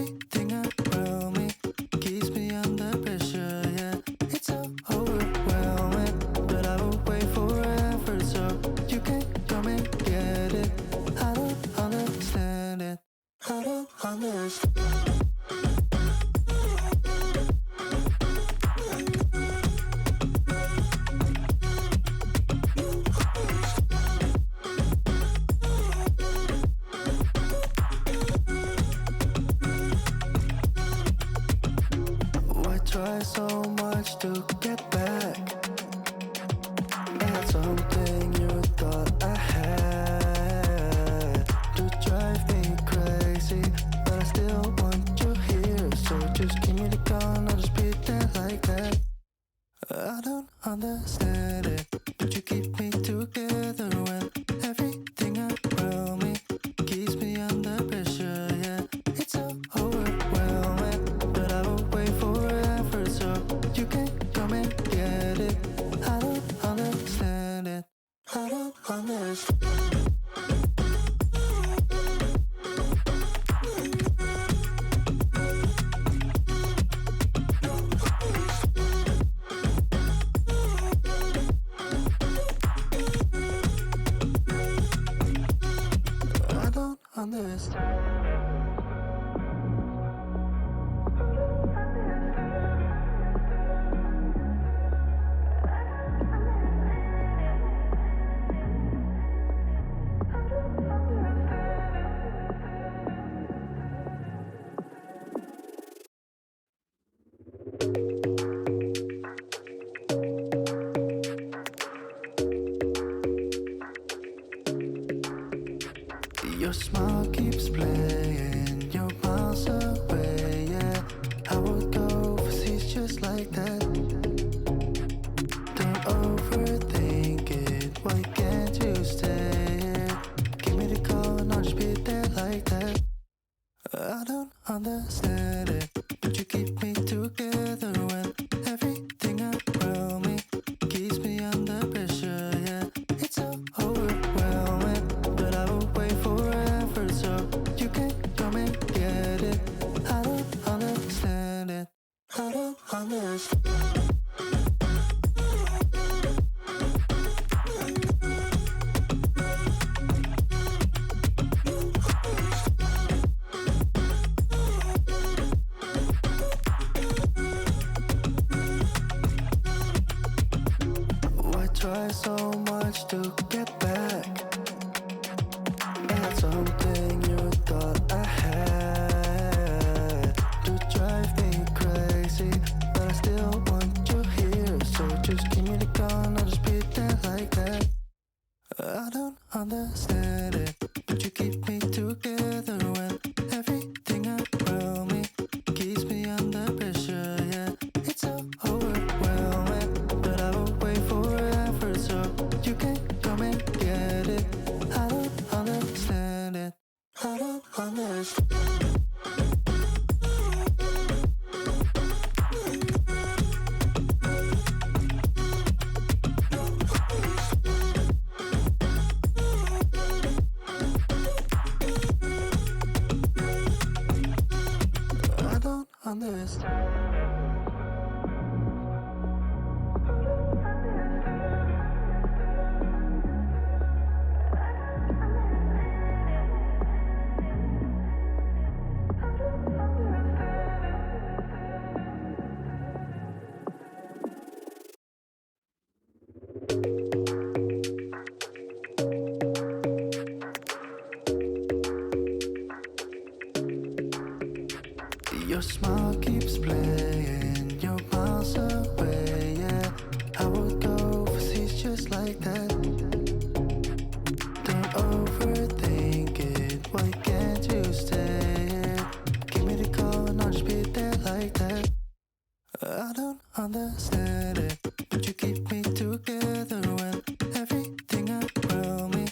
Everything around me keeps me under pressure, yeah. It's so overwhelming, but I will wait forever, so you can come and get it. I don't understand it. I don't understand. Why try so much to get back? That's something you thought I had to drive me crazy, but I still want you here. So just give me the gun, I'll just pretend like that. I don't understand it, but you keep me together when everything around me keeps me under pressure, yeah. It's so overwhelming, but I will wait forever, so you can come and get it. I don't understand it. I don't understand. I don't understand. Your smile keeps playing, you're miles away, yeah. I would go overseas just like that. Don't overthink it, why can't you stay here? Give me the call and I'll just be there like that. I don't understand it, but you keep me together when every try so much to get back at something you thought I had to drive me crazy, but I still want you here. So just give me the gun, I'll just pretend like that. I don't understand it, but you keep me together when everything around me keeps me under pressure. Yeah, it's so overwhelming, but I will wait forever so you can come and get it. I don't understand it. I don't understand. I don't understand. Your smile keeps playing, you're miles away, yeah. I would go overseas just like that. Don't overthink it, why can't you stay here? Give me the call and I'll just be there like that. I don't understand it, but you keep me together when everything around me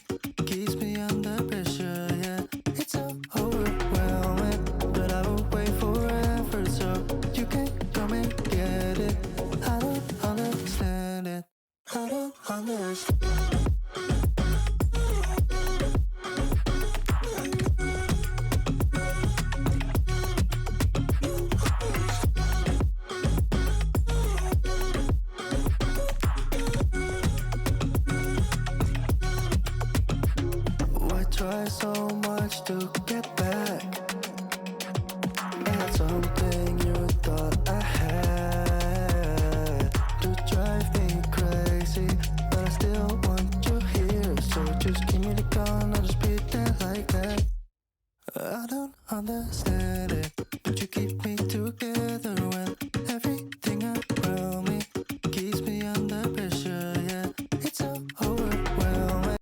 keeps me under pressure, yeah. It's so overwhelming, but I will wait forever so you can come and get it. I don't understand it. I don't understand. Why try so much to get back at something you thought I had to drive me crazy, but I still want you here. So just give me the gun, I'll just pretend like that. I don't understand.